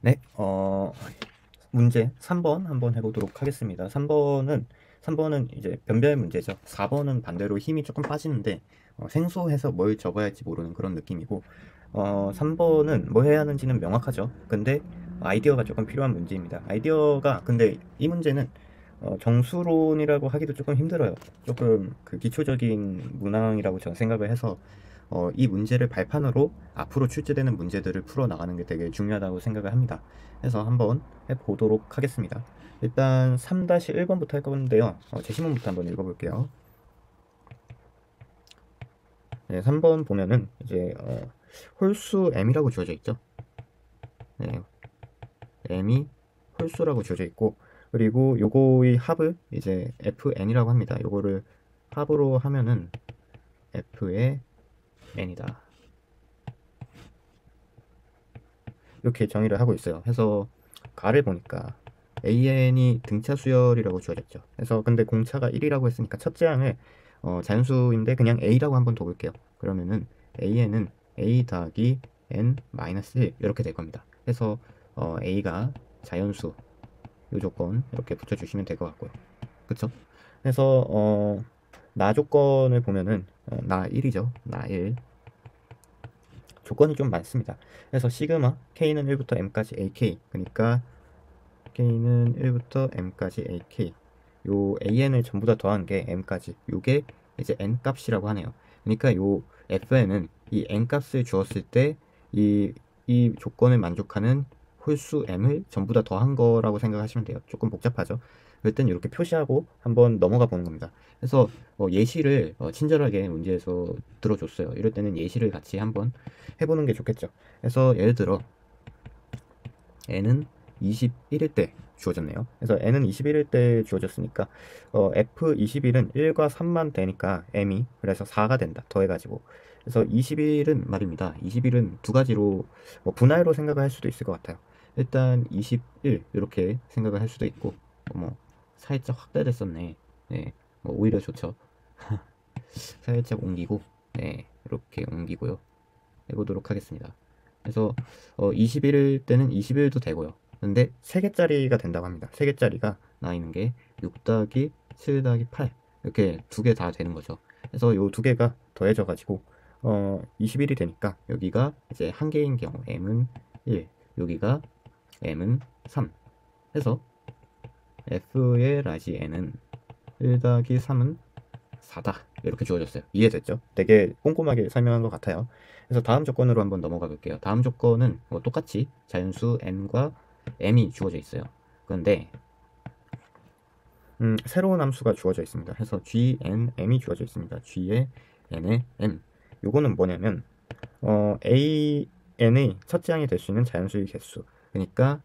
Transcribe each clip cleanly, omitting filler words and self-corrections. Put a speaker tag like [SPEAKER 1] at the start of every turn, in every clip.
[SPEAKER 1] 네, 문제 3번 한번 해보도록 하겠습니다. 3번은 이제 변별 문제죠. 4번은 반대로 힘이 조금 빠지는데, 생소해서 뭘 적어야 할지 모르는 그런 느낌이고, 3번은 뭐 해야 하는지는 명확하죠. 근데 아이디어가 조금 필요한 문제입니다. 근데 이 문제는 정수론이라고 하기도 조금 힘들어요. 조금 그 기초적인 문항이라고 저는 생각을 해서 이 문제를 발판으로 앞으로 출제되는 문제들을 풀어나가는 게 되게 중요하다고 생각을 합니다. 그래서 한번 해보도록 하겠습니다. 일단 3-1번부터 할 건데요. 제시문부터 한번 읽어볼게요. 네, 3번 보면은 이제 홀수 m이라고 주어져 있죠. 네, m이 홀수라고 주어져 있고, 그리고 요거의 합을 이제 fn이라고 합니다. 요거를 합으로 하면은 f의 n이다. 이렇게 정의를 하고 있어요. 해서 가를 보니까 AN이 등차 수열이라고 주어졌죠. 그래서 근데 공차가 1이라고 했으니까 첫째 항을 자연수인데 그냥 A라고 한번 둬볼게요. 그러면은 AN은 A 더하기 N 마이너스 1 이렇게 될 겁니다. 그래서 A가 자연수 이 조건 이렇게 붙여주시면 될 것 같고요. 그쵸? 그래서 나 조건을 보면은 나 1이죠. 나 1. 조건이 좀 많습니다. 그래서 시그마 k는 1부터 m까지 ak, 그러니까 k는 1부터 m까지 ak, 요 an을 전부 다 더한 게 m까지, 요게 이제 n 값이라고 하네요. 그러니까 요 fn은 이 n 값을 주었을 때 이 조건을 만족하는 홀수 m을 전부 다 더한 거라고 생각하시면 돼요. 조금 복잡하죠. 그럴 땐 이렇게 표시하고 한번 넘어가 보는 겁니다. 그래서 예시를 친절하게 문제에서 들어줬어요. 이럴 때는 예시를 같이 한번 해보는 게 좋겠죠. 그래서 예를 들어 n은 21일 때 주어졌네요. 그래서 n은 21일 때 주어졌으니까 f21은 1과 3만 되니까 m이 그래서 4가 된다. 더해가지고. 그래서 21은 말입니다. 21은 두 가지로 분할로 생각을 할 수도 있을 것 같아요. 일단 21 이렇게 생각을 할 수도 있고, 뭐 살짝 확대됐었네. 네, 뭐 오히려 좋죠. 살짝 옮기고, 네, 이렇게 옮기고요. 해보도록 하겠습니다. 그래서 21일 때는 21도 되고요. 근데 3개짜리가 된다고 합니다. 3개짜리가 나와 있는 게 6 더하기 7 더하기 8 이렇게 두 개 다 되는 거죠. 그래서 요 두 개가 더해져 가지고 21이 되니까 여기가 이제 한 개인 경우 m은 1, 여기가 m은 3 해서 f의 라지 n은 1 더하기 3은 4다. 이렇게 주어졌어요. 이해됐죠? 되게 꼼꼼하게 설명한 것 같아요. 그래서 다음 조건으로 한번 넘어가 볼게요. 다음 조건은 똑같이 자연수 n과 m이 주어져 있어요. 그런데 새로운 함수가 주어져 있습니다. 그래서 gnm이 주어져 있습니다. g의 n의 m. 요거는 뭐냐면 an의 첫째 항이 될 수 있는 자연수의 개수, 그러니까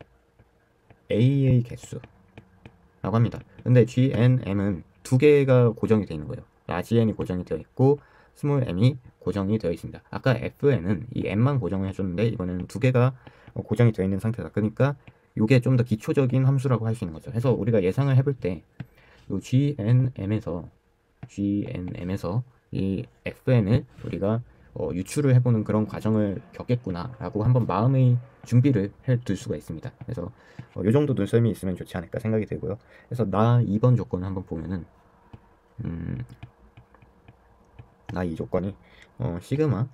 [SPEAKER 1] a의 개수라고 합니다. 근데 gnm은 두 개가 고정이 되어 있는 거예요. 라지 n이 고정이 되어 있고 스몰 m이 고정이 되어 있습니다. 아까 fn은 이 m만 고정을 해줬는데 이거는 두 개가 고정이 되어 있는 상태다. 그러니까 이게 좀 더 기초적인 함수라고 할 수 있는 거죠. 그래서 우리가 예상을 해볼 때 이 GNM에서 이 FN을 우리가 유출을 해보는 그런 과정을 겪겠구나라고 한번 마음의 준비를 해둘 수가 있습니다. 그래서 이 정도 눈썰미 있으면 좋지 않을까 생각이 들고요. 그래서 나 2번 조건을 한번 보면은 나 이 조건이 시그마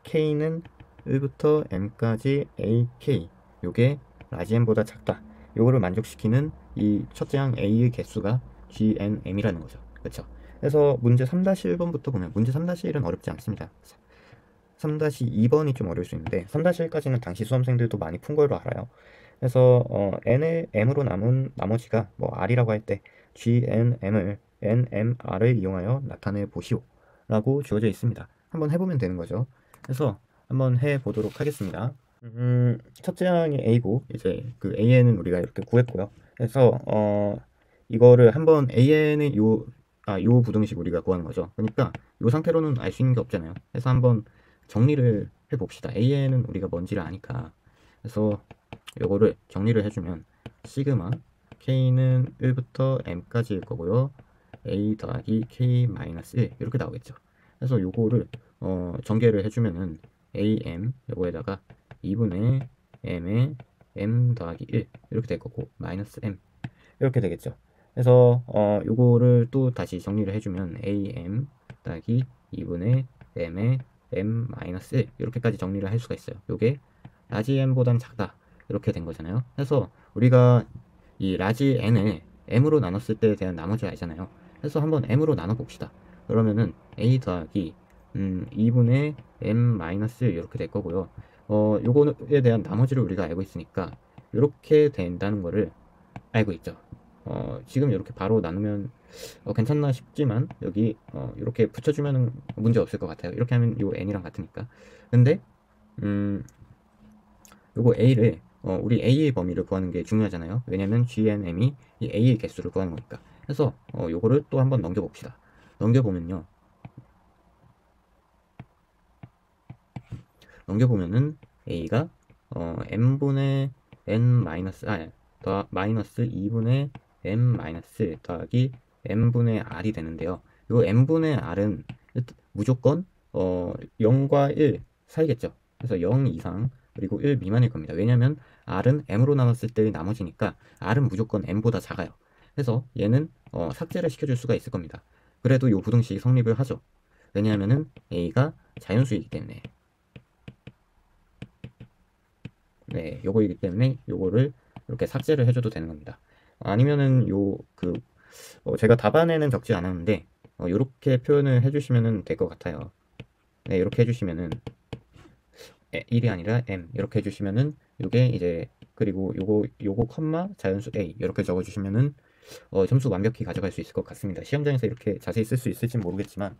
[SPEAKER 1] K는 1부터 M까지 AK 요게 라지 M보다 작다. 요거를 만족시키는 이 첫째 항 A의 개수가 GNM이라는 거죠. 그렇죠? 그래서 문제 3-1번부터 보면 문제 3-1은 어렵지 않습니다. 3-2번이 좀 어려울 수 있는데 3-1까지는 당시 수험생들도 많이 푼 걸로 알아요. 그래서 n을 m으로 남은 나머지가 뭐 r이라고 할 때 gnm을 nmr을 이용하여 나타내 보시오 라고 주어져 있습니다. 한번 해보면 되는 거죠. 그래서 한번 해보도록 하겠습니다. 첫째 항이 a고 이제 그 an은 우리가 이렇게 구했고요. 그래서 이거를 한번 an의 요 부등식 우리가 구하는 거죠. 그러니까 요 상태로는 알 수 있는 게 없잖아요. 그래서 한번 정리를 해봅시다. an은 우리가 뭔지를 아니까. 그래서 요거를 정리를 해주면 시그마 k는 1부터 m까지일 거고요. a 더하기 k 마이너스 1 이렇게 나오겠죠. 그래서 요거를 전개를 해주면은 am 요거에다가 2분의 m의 m 더하기 1 이렇게 될 거고 마이너스 m 이렇게 되겠죠. 그래서 요거를 또 다시 정리를 해주면 am 더하기 2분의 m의 m 마이너스 1 이렇게까지 정리를 할 수가 있어요. 요게 라지 n보단 작다 이렇게 된 거잖아요. 그래서 우리가 이 라지 n을 m으로 나눴을 때에 대한 나머지를 알잖아요. 그래서 한번 m으로 나눠 봅시다. 그러면은 a 더하기 2분의 m 마이너스 1 이렇게 될 거고요. 요거에 대한 나머지를 우리가 알고 있으니까 이렇게 된다는 거를 알고 있죠. 지금 이렇게 바로 나누면 괜찮나 싶지만 여기 이렇게 붙여주면 문제 없을 것 같아요. 이렇게 하면 요 n이랑 같으니까. 근데 요거 a를 우리 a의 범위를 구하는 게 중요하잖아요. 왜냐면 gnm이 이 a의 개수를 구하는 거니까. 그래서 요거를 또 한번 넘겨봅시다. 넘겨보면은 a가 m분의 n 마이너스 더 마이너스 2분의 m 마이너스 더하기 m분의 r이 되는데요. 요 m분의 r은 무조건 0과 1 사이겠죠. 그래서 0 이상 그리고 1 미만일 겁니다. 왜냐면 r은 m으로 나눴을 때의 나머지니까 r은 무조건 m보다 작아요. 그래서 얘는 삭제를 시켜줄 수가 있을 겁니다. 그래도 요 부등식이 성립을 하죠. 왜냐하면은 a가 자연수이기 때문에. 네, 요거이기 때문에 요거를 이렇게 삭제를 해줘도 되는 겁니다. 아니면은 제가 답안에는 적지 않았는데 요렇게 표현을 해주시면 될 것 같아요. 네, 이렇게 해주시면은 1이 아니라 m 이렇게 해주시면은 요게 이제 그리고 요거 컴마 자연수 a 이렇게 적어주시면은 점수 완벽히 가져갈 수 있을 것 같습니다. 시험장에서 이렇게 자세히 쓸 수 있을지는 모르겠지만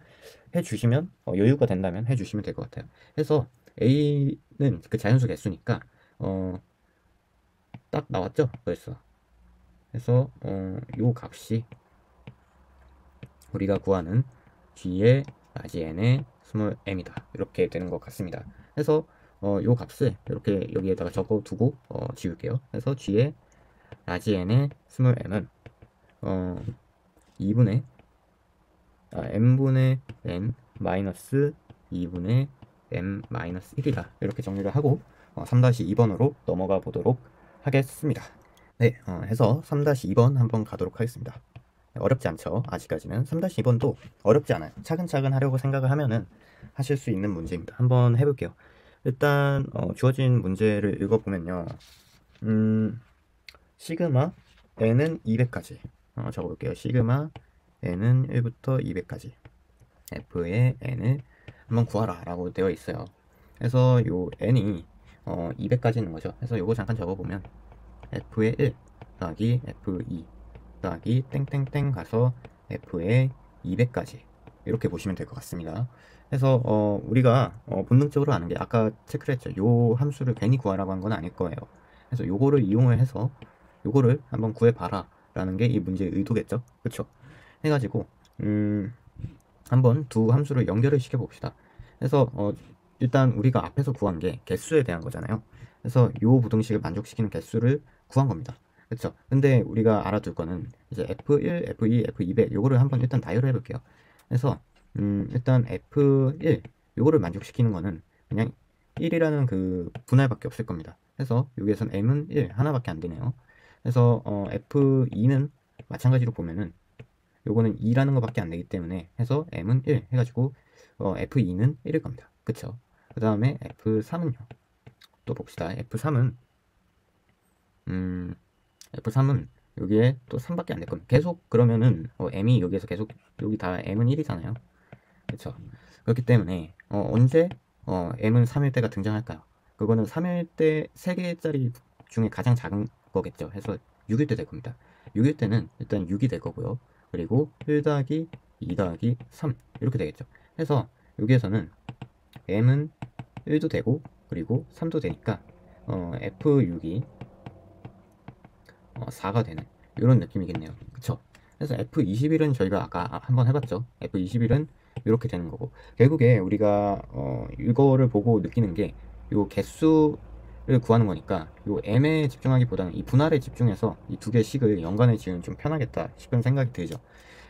[SPEAKER 1] 해주시면 여유가 된다면 해주시면 될 것 같아요. 그래서 a는 그 자연수 개수니까 딱 나왔죠 벌써. 그래서 요 값이 우리가 구하는 g의 라지 n의 스몰 m이다 이렇게 되는 것 같습니다. 그래서 요 값을 이렇게 여기에다가 적어두고 지울게요. 그래서 g의 라지 n의 스몰 m은 2분의 m분의 n 마이너스 2분의 m 마이너스 1이다 이렇게 정리를 하고 3-2번으로 넘어가 보도록 하겠습니다. 네, 해서 3-2번 한번 가도록 하겠습니다. 어렵지 않죠? 아직까지는 3-2번도 어렵지 않아요. 차근차근 하려고 생각을 하면은 하실 수 있는 문제입니다. 한번 해볼게요. 일단 주어진 문제를 읽어보면요. 시그마 n은 200까지 적어볼게요. 시그마 n은 1부터 200까지 f의 n을 한번 구하라 라고 되어 있어요. 그래서 요 n이 200까지 있는 거죠. 그래서 요거 잠깐 적어보면 f의 1 더하기 f2 더하기 땡땡땡 가서 f의 200까지 이렇게 보시면 될 것 같습니다. 그래서 우리가 본능적으로 아는 게 아까 체크를 했죠. 요 함수를 괜히 구하라고 한 건 아닐 거예요. 그래서 요거를 이용을 해서 요거를 한번 구해봐라 라는 게 이 문제의 의도겠죠. 그쵸? 해가지고 한번 두 함수를 연결을 시켜 봅시다. 그래서 일단 우리가 앞에서 구한 게 개수에 대한 거잖아요. 그래서 요 부등식을 만족시키는 개수를 구한 겁니다. 그쵸? 근데 우리가 알아둘 거는 이제 F1, F2, F200 요거를 한번 일단 나열을 해볼게요. 그래서 일단 F1 요거를 만족시키는 거는 그냥 1이라는 그 분할밖에 없을 겁니다. 그래서 여기에선 M은 1 하나밖에 안 되네요. 그래서 F2는 마찬가지로 보면은 요거는 2라는 것밖에 안 되기 때문에 해서 M은 1 해가지고 F2는 1일 겁니다. 그쵸? 그 다음에 F3은요. 또 봅시다. F3은 여기에 또 3밖에 안 될 겁니다. 계속 그러면은 M이 여기에서 계속 여기 다 M은 1이잖아요. 그쵸? 그렇기 때문에 언제 M은 3일 때가 등장할까요? 그거는 3일 때 3개짜리 중에 가장 작은 거겠죠. 해서 6일 때 될 겁니다. 6일 때는 일단 6이 될 거고요. 그리고 1 더하기 2 더하기 3 이렇게 되겠죠. 해서 여기에서는 M은 1도 되고 그리고 3도 되니까 F6이 4가 되는 이런 느낌이겠네요. 그쵸? 그래서 F21은 저희가 아까 한번 해봤죠. F21은 이렇게 되는 거고 결국에 우리가 이거를 보고 느끼는 게 요 개수를 구하는 거니까 요 M에 집중하기보다는 이 분할에 집중해서 이 두 개의 식을 연관을 지으면 좀 편하겠다 싶은 생각이 들죠.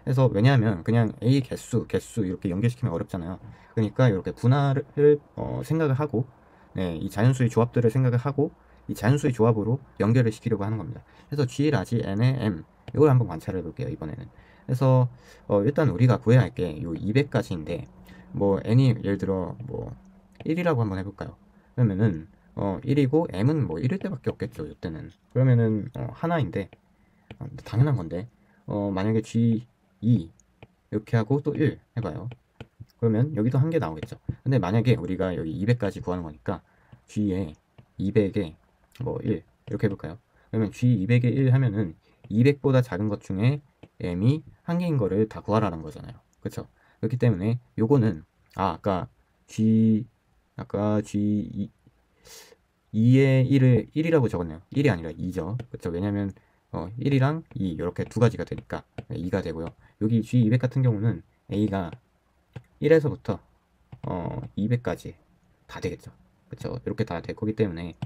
[SPEAKER 1] 그래서 왜냐하면 그냥 A 개수 이렇게 연결시키면 어렵잖아요. 그러니까 이렇게 분할을 생각을 하고 네, 이 자연수의 조합들을 생각을 하고 이 자연수의 조합으로 연결을 시키려고 하는 겁니다. 그래서 G 라지 N의 M 이걸 한번 관찰해 볼게요. 이번에는. 그래서 일단 우리가 구해야 할 게 요 200까지인데 뭐 N이 예를 들어 뭐 1이라고 한번 해볼까요? 그러면은 1이고 M은 뭐 1일 때밖에 없겠죠. 이때는. 그러면은 하나인데 당연한 건데 만약에 G2 이렇게 하고 또 1 해봐요. 그러면 여기도 한 개 나오겠죠. 근데 만약에 우리가 여기 200까지 구하는 거니까 G에 200에 뭐 1 이렇게 해볼까요? 그러면 G200에 1 하면은 200보다 작은 것 중에 M이 한 개인 거를 다 구하라는 거잖아요. 그쵸? 그렇기 때문에 요거는 아까 G 2에 1을 1이라고 적었네요. 1이 아니라 2죠. 그쵸? 왜냐면 1이랑 2 이렇게 두 가지가 되니까 2가 되고요. 여기 G200 같은 경우는 A가 1에서부터 200까지 다 되겠죠. 그쵸? 이렇게 다 될 거기 때문에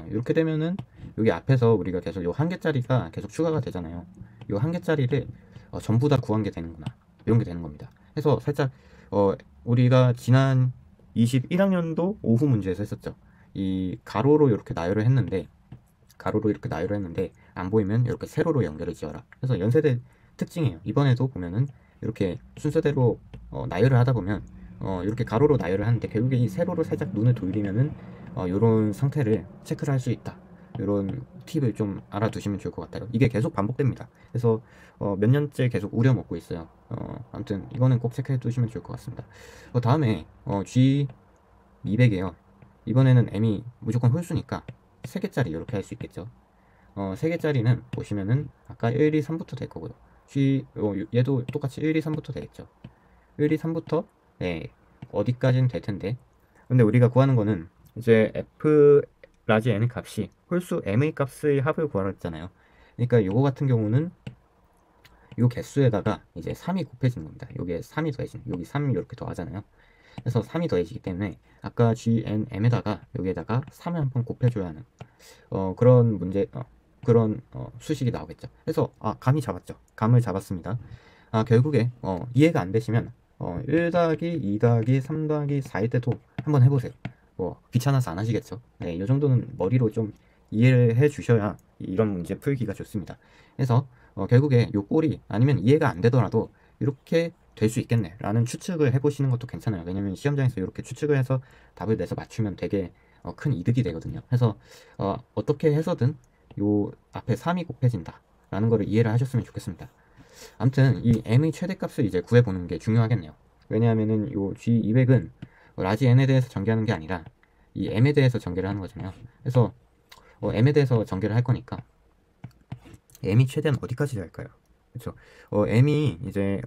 [SPEAKER 1] 이렇게 되면은 여기 앞에서 우리가 계속 요 한 개짜리가 계속 추가가 되잖아요. 요 한 개짜리를 전부 다 구한 게 되는구나. 이런 게 되는 겁니다. 그래서 살짝 우리가 지난 21학년도 오후 문제에서 했었죠. 이 가로로 이렇게 나열을 했는데 안 보이면 이렇게 세로로 연결을 지어라. 그래서 연세대 특징이에요. 이번에도 보면은 이렇게 순서대로 나열을 하다 보면 이렇게 가로로 나열을 하는데 결국에 이 세로로 살짝 눈을 돌리면은 이런 상태를 체크를 할 수 있다. 이런 팁을 좀 알아두시면 좋을 것 같아요. 이게 계속 반복됩니다. 그래서 몇 년째 계속 우려먹고 있어요. 아무튼 이거는 꼭 체크해 두시면 좋을 것 같습니다. 다음에 G200이에요. 이번에는 M이 무조건 홀수니까 3개짜리 이렇게 할 수 있겠죠. 3개짜리는 보시면은 아까 1, 2, 3부터 될 거고요. 얘도 똑같이 1, 2, 3부터 되겠죠. 1, 2, 3부터 네, 어디까지는 될 텐데. 근데 우리가 구하는 거는 이제 F 라지 N의 값이 홀수 M의 값의 합을 구하라 했잖아요. 그러니까 요거 같은 경우는 요 개수에다가 이제 3이 곱해지는 겁니다. 여기에 3이 더해지는, 여기 3 이렇게 더하잖아요. 그래서 3이 더해지기 때문에 아까 GNM에다가 여기에다가 3을 한번 곱해줘야 하는 그런 문제, 그런 수식이 나오겠죠. 그래서 감이 잡았죠. 감을 잡았습니다. 결국에 이해가 안 되시면 1 더하기 2 더하기 3 더하기 4일 때도 한번 해보세요. 뭐 귀찮아서 안 하시겠죠. 네, 이 정도는 머리로 좀 이해를 해 주셔야 이런 문제 풀기가 좋습니다. 그래서 결국에 요 꼴이 아니면 이해가 안 되더라도 이렇게 될 수 있겠네 라는 추측을 해보시는 것도 괜찮아요. 왜냐면 시험장에서 이렇게 추측을 해서 답을 내서 맞추면 되게 큰 이득이 되거든요. 그래서 어떻게 해서든 요 앞에 3이 곱해진다 라는 거를 이해를 하셨으면 좋겠습니다. 아무튼 이 m의 최대값을 이제 구해보는 게 중요하겠네요. 왜냐하면은 요 G200은 라지 n에 대해서 전개하는 게 아니라 이 m에 대해서 전개를 하는 거잖아요. 그래서 m에 대해서 전개를 할 거니까 m이 최대는 어디까지 될까요? 그렇죠. m이 이제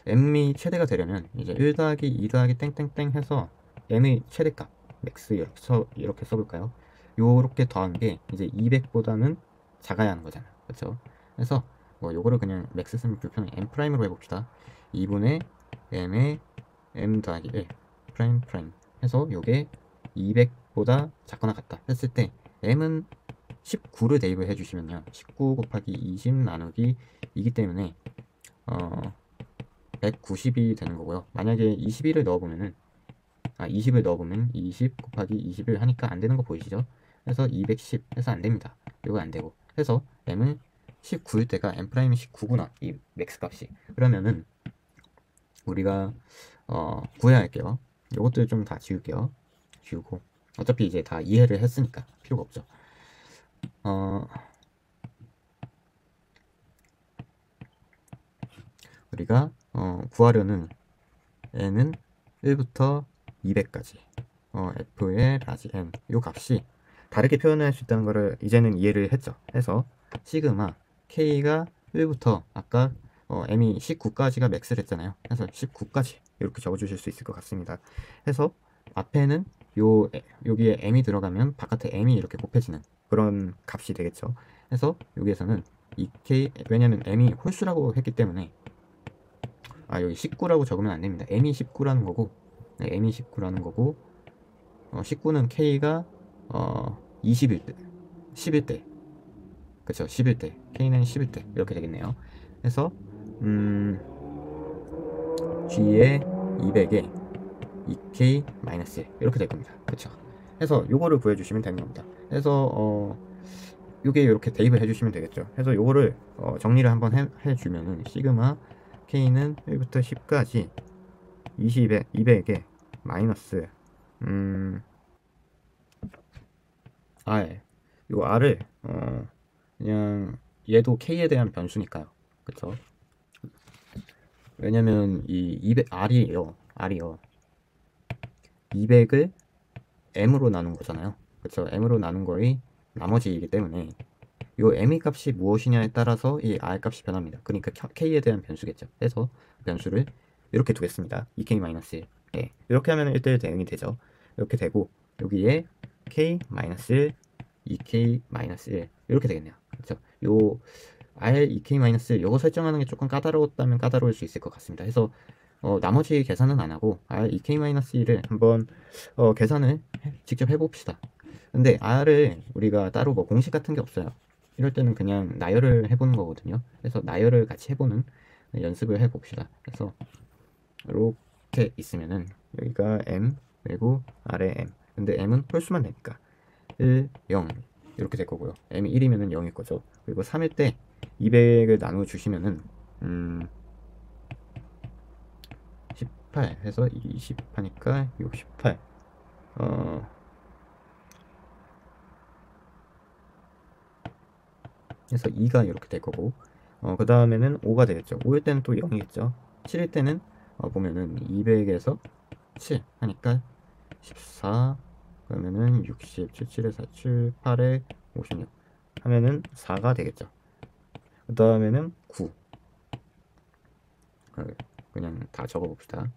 [SPEAKER 1] m이 최대가 되려면 이제 1 더하기 2 더하기 땡땡땡 해서 m의 최대값 맥스 이렇게 써볼까요? 요렇게 더한 게 이제 200보다는 작아야 하는 거잖아요. 그렇죠? 그래서 요거를 그냥 맥스 쓰면 불편해 m 프라임으로 해봅시다. 2분의 m의 m 더하기 1 프라임 프라임 해서 요게 200보다 작거나 같다 했을 때 m은 19를 대입을 해주시면요. 19 곱하기 20 나누기 2기 때문에 190이 되는 거고요. 만약에 21을 넣어보면은 20을 넣어보면 20 곱하기 20을 하니까 안 되는 거 보이시죠? 그래서 210 해서 안 됩니다. 이거 안 되고. 해서 m은 19일 때가 m 프라임이 19구나. 이 맥스 값이. 그러면은 우리가 구해야 할게요. 이것들 좀 다 지울게요. 지우고. 어차피 이제 다 이해를 했으니까 필요가 없죠. 우리가 구하려는 n은 1부터 200까지 f의 라지 n 요 값이 다르게 표현할 수 있다는 거를 이제는 이해를 했죠. 해서 시그마 k가 1부터 아까 m이 19까지가 맥스를 했잖아요. 그래서 19까지 이렇게 적어주실 수 있을 것 같습니다. 해서 앞에는 여기에 m이 들어가면 바깥에 m이 이렇게 곱해지는 그런 값이 되겠죠. 해서 여기에서는 이 k 왜냐면 m이 홀수라고 했기 때문에 여기 19라고 적으면 안 됩니다. m이 19라는 거고, 네, m이 19라는 거고, 19는 k가 20일 때, 11대, 그쵸? 11대, k는 11대 이렇게 되겠네요. 그래서 g의 200에 2k-1 이렇게 될 겁니다. 그쵸? 해서 요거를 구해주시면 되는 겁니다. 해서 요게 이렇게 대입을 해주시면 되겠죠. 해서 요거를 정리를 한번 해주면은 시그마 K는 1부터 10까지 20에 200에 마이너스 R, 요 R을 그냥 얘도 K에 대한 변수니까요. 그쵸? 왜냐면 이 200 R이요 200을 M으로 나눈 거잖아요. 그쵸? M으로 나눈 거의 나머지이기 때문에 요 M의 값이 무엇이냐에 따라서 이 R 값이 변합니다. 그러니까 K에 대한 변수겠죠. 그래서 변수를 이렇게 두겠습니다. 2K-1. 예. 이렇게 하면 1대1 대응이 되죠. 이렇게 되고 여기에 K-1, 2K-1 이렇게 되겠네요. 그렇죠? 요 R 2K-1 요거 설정하는 게 조금 까다로웠다면 까다로울 수 있을 것 같습니다. 해서 나머지 계산은 안 하고 R 2K-1을 한번 계산을 직접 해봅시다. 근데 R을 우리가 따로 뭐 공식 같은 게 없어요. 이럴 때는 그냥 나열을 해보는 거거든요. 그래서 나열을 같이 해보는 연습을 해봅시다. 그래서 이렇게 있으면은 여기가 M 그리고 아래 M. 근데 M은 홀수만 되니까 1, 0 이렇게 될 거고요. M이 1이면은 0일 거죠. 그리고 3일 때 200을 나누어 주시면은 18 해서 20 하니까 68 그래서 2가 이렇게 될 거고 그 다음에는 5가 되겠죠. 5일 때는 또 0이겠죠. 7일 때는 보면은 200에서 7 하니까 14 그러면은 60 77에 4 7 8에 56 하면은 4가 되겠죠. 그 다음에는 9 그냥 다 적어봅시다.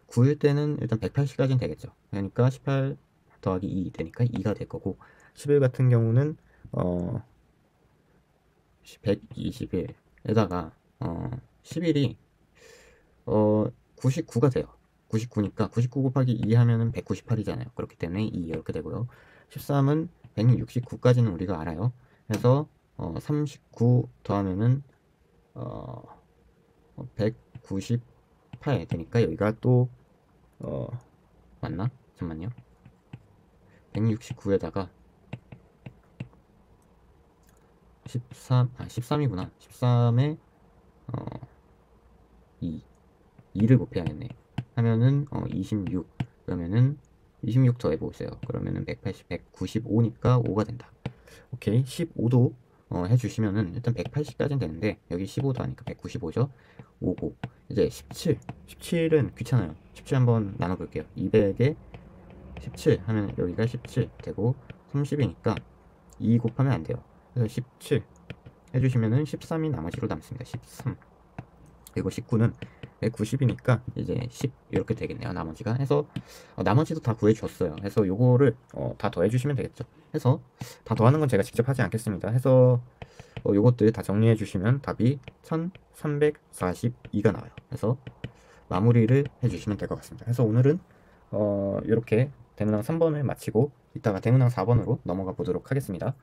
[SPEAKER 1] 9일 때는 일단 180까지는 되겠죠. 그러니까 18 더하기 2 되니까 2가 될 거고 10일 같은 경우는 120일에다가 10일이 99가 돼요. 99니까 99 곱하기 2 하면은 198이잖아요. 그렇기 때문에 2 이렇게 되고요. 13은 169까지는 우리가 알아요. 그래서 39 더하면은 198 되니까 여기가 또 맞나? 잠깐만요. 169에다가 13이구나. 13에 2를 곱해야겠네. 하면은 26 그러면은 26 더해보세요. 그러면은 180, 195니까 5가 된다. 오케이. 15도 해주시면은 일단 180까지는 되는데 여기 15도 하니까 195죠. 5고 이제 17은 귀찮아요. 17 한번 나눠볼게요. 200에 17 하면 여기가 17 되고 30이니까 2 곱하면 안 돼요. 그래서 17 해주시면은 13이 나머지로 남습니다. 13 그리고 19는 190이니까 이제 10 이렇게 되겠네요. 나머지가 해서 나머지도 다 구해줬어요. 해서 요거를 다 더해주시면 되겠죠. 해서 다 더하는 건 제가 직접 하지 않겠습니다. 해서 요것들 다 정리해주시면 답이 1342가 나와요. 해서 마무리를 해주시면 될 것 같습니다. 해서 오늘은 이렇게 대문항 3번을 마치고 이따가 대문항 4번으로 넘어가 보도록 하겠습니다.